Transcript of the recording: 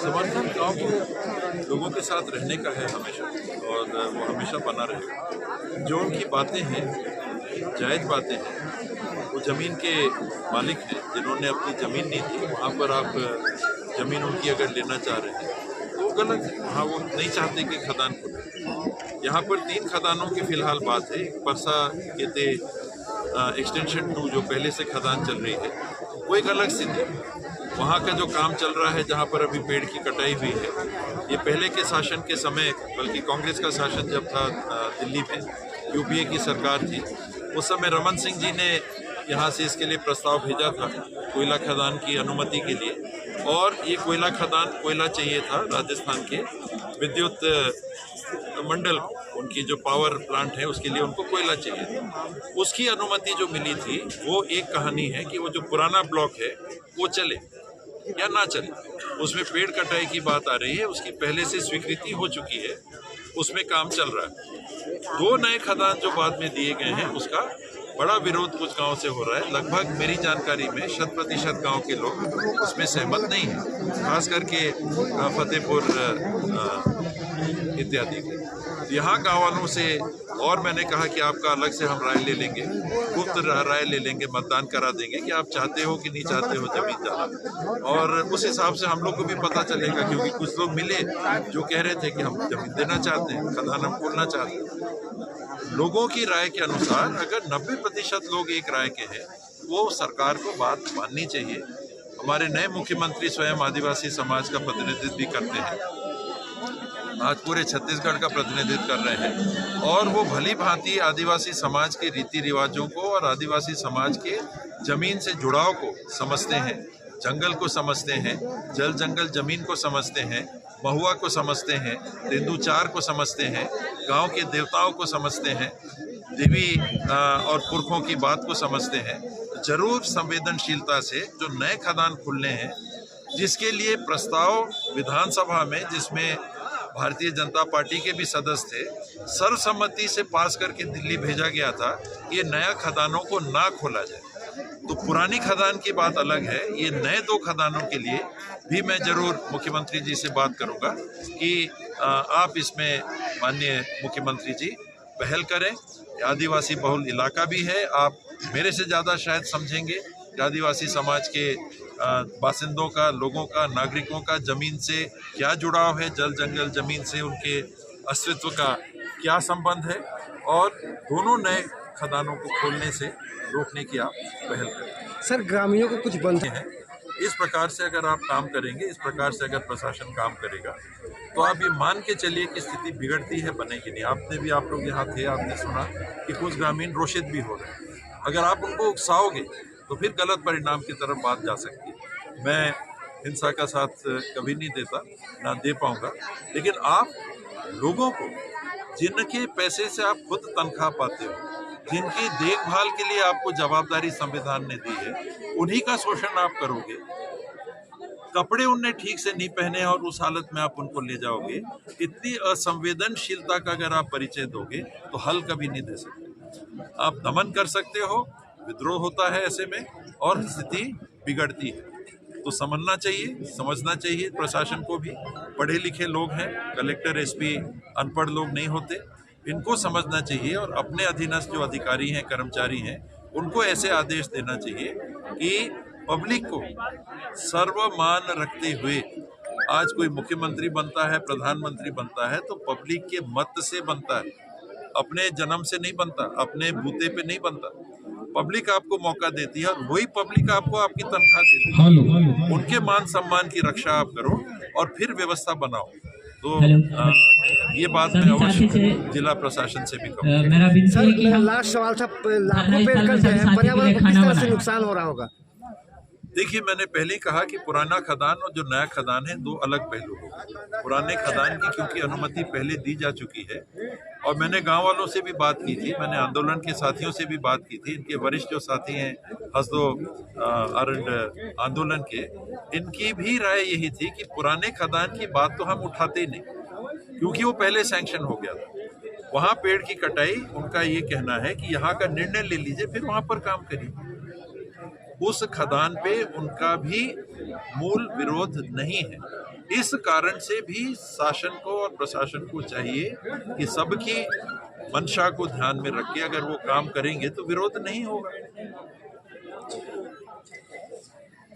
समर्थन गांव के लोगों के साथ रहने का है हमेशा, और वो हमेशा बना रहेगा। जो उनकी बातें हैं, जायज़ बातें हैं, वो ज़मीन के मालिक हैं जिन्होंने अपनी ज़मीन नहीं दी, वहाँ पर आप ज़मीन उनकी अगर लेना चाह रहे हैं तो गलत है। वहाँ वो नहीं चाहते कि खदान खुले। यहाँ पर 3 खदानों की फिलहाल बात है। एक परसा केते एक्सटेंशन 2 जो पहले से खदान चल रही है, वो एक अलग स्थिति है। वहाँ का जो काम चल रहा है, जहाँ पर अभी पेड़ की कटाई हुई है, ये पहले के शासन के समय, बल्कि कांग्रेस का शासन जब था दिल्ली में, यूपीए की सरकार थी, उस समय रमन सिंह जी ने यहाँ से इसके लिए प्रस्ताव भेजा था कोयला खदान की अनुमति के लिए, और ये कोयला चाहिए था राजस्थान के विद्युत मंडल, उनकी जो पावर प्लांट है उसके लिए उनको कोयला चाहिए था। उसकी अनुमति जो मिली थी वो एक कहानी है कि वो जो पुराना ब्लॉक है वो चले या ना चले, उसमें पेड़ कटाई की बात आ रही है, उसकी पहले से स्वीकृति हो चुकी है, उसमें काम चल रहा है। 2 नए खदान जो बाद में दिए गए हैं उसका बड़ा विरोध कुछ गांव से हो रहा है। लगभग मेरी जानकारी में 100% गांव के लोग उसमें सहमत नहीं हैं, खास करके फतेहपुर इत्यादि। यहाँ गाँव वालों से और मैंने कहा कि आपका अलग से हम राय ले लेंगे, गुप्त राय ले लेंगे, मतदान करा देंगे कि आप चाहते हो कि नहीं चाहते हो जमीन जाना, और उस हिसाब से हम लोग को भी पता चलेगा। क्योंकि कुछ लोग मिले जो कह रहे थे कि हम जमीन देना चाहते हैं, खदान हम खोलना चाहते हैं। लोगों की राय के अनुसार अगर 90% लोग एक राय के हैं, वो सरकार को बात माननी चाहिए। हमारे नए मुख्यमंत्री स्वयं आदिवासी समाज का प्रतिनिधित्व भी करते हैं, आज पूरे छत्तीसगढ़ का प्रतिनिधित्व कर रहे हैं, और वो भली भांति आदिवासी समाज के रीति रिवाजों को और आदिवासी समाज के जमीन से जुड़ाव को समझते हैं, जंगल को समझते हैं, जल जंगल जमीन को समझते हैं, महुआ को समझते हैं, तेंदुचार को समझते हैं, गांव के देवताओं को समझते हैं, देवी और पुरखों की बात को समझते हैं। जरूर संवेदनशीलता से जो नए खदान खुलने हैं, जिसके लिए प्रस्ताव विधानसभा में, जिसमें भारतीय जनता पार्टी के भी सदस्य थे, सर्वसम्मति से पास करके दिल्ली भेजा गया था, ये नया खदानों को ना खोला जाए। तो पुरानी खदान की बात अलग है, ये नए 2 खदानों के लिए भी मैं जरूर मुख्यमंत्री जी से बात करूंगा कि आप इसमें माननीय मुख्यमंत्री जी पहल करें। आदिवासी बहुल इलाका भी है, आप मेरे से ज़्यादा शायद समझेंगे कि आदिवासी समाज के बासिंदों का, लोगों का, नागरिकों का जमीन से क्या जुड़ाव है, जल जंगल जमीन से उनके अस्तित्व का क्या संबंध है, और दोनों नए खदानों को खोलने से रोकने की आप पहल करें। सर, ग्रामीणों को कुछ बंधन है, इस प्रकार से अगर आप काम करेंगे, इस प्रकार से अगर प्रशासन काम करेगा, तो आप ये मान के चलिए कि स्थिति बिगड़ती है, बनेगी नहीं। आप लोग यहाँ थे, आपने सुना कि कुछ ग्रामीण रोषित भी हो रहे हैं। अगर आप उनको उकसाओगे तो फिर गलत परिणाम की तरफ बात जा सकती है। मैं हिंसा का साथ कभी नहीं देता, ना दे पाऊंगा, लेकिन आप लोगों को, जिनके पैसे से आप खुद तनख्वाह पाते हो, जिनकी देखभाल के लिए आपको जवाबदारी संविधान ने दी है, उन्हीं का शोषण आप करोगे। कपड़े उनने ठीक से नहीं पहने और उस हालत में आप उनको ले जाओगे। इतनी असंवेदनशीलता का अगर आप परिचय दोगे तो हल कभी नहीं दे सकते। आप दमन कर सकते हो, विद्रोह होता है ऐसे में, और स्थिति बिगड़ती है। तो समझना चाहिए प्रशासन को भी। पढ़े लिखे लोग हैं, कलेक्टर, एसपी अनपढ़ लोग नहीं होते, इनको समझना चाहिए, और अपने अधीनस्थ जो अधिकारी हैं, कर्मचारी हैं, उनको ऐसे आदेश देना चाहिए कि पब्लिक को सर्वमान रखते हुए, आज कोई मुख्यमंत्री बनता है, प्रधानमंत्री बनता है, तो पब्लिक के मत से बनता है, अपने जन्म से नहीं बनता, अपने बूते पे नहीं बनता। पब्लिक आपको मौका देती है, और वही पब्लिक आपको आपकी तनख्वाह देती है। उनके मान सम्मान की रक्षा आप करो और फिर व्यवस्था बनाओ। तो ये बात मैं अवश्य जिला प्रशासन से भी कहूँगा। लास्ट सवाल था, लाखों पेड़ कट गए हैं, पर्यावरण को किस तरह से नुकसान हो रहा होगा? देखिए, मैंने पहले ही कहा कि पुराना खदान और जो नया खदान है, 2 अलग पहलू होंगे। पुराने खदान की क्योंकि अनुमति पहले दी जा चुकी है, और मैंने गांव वालों से भी बात की थी, मैंने आंदोलन के साथियों से भी बात की थी, इनके वरिष्ठ जो साथी हैं हसदो अरंड आंदोलन के, इनकी भी राय यही थी कि पुराने खदान की बात तो हम उठाते ही नहीं, क्योंकि वो पहले सैंक्शन हो गया था। वहाँ पेड़ की कटाई, उनका ये कहना है कि यहाँ का निर्णय ले लीजिए, फिर वहाँ पर काम करिए। उस खदान पे उनका भी मूल विरोध नहीं है। इस कारण से भी शासन को और प्रशासन को चाहिए कि सबकी मंशा को ध्यान में रख के अगर वो काम करेंगे तो विरोध नहीं होगा।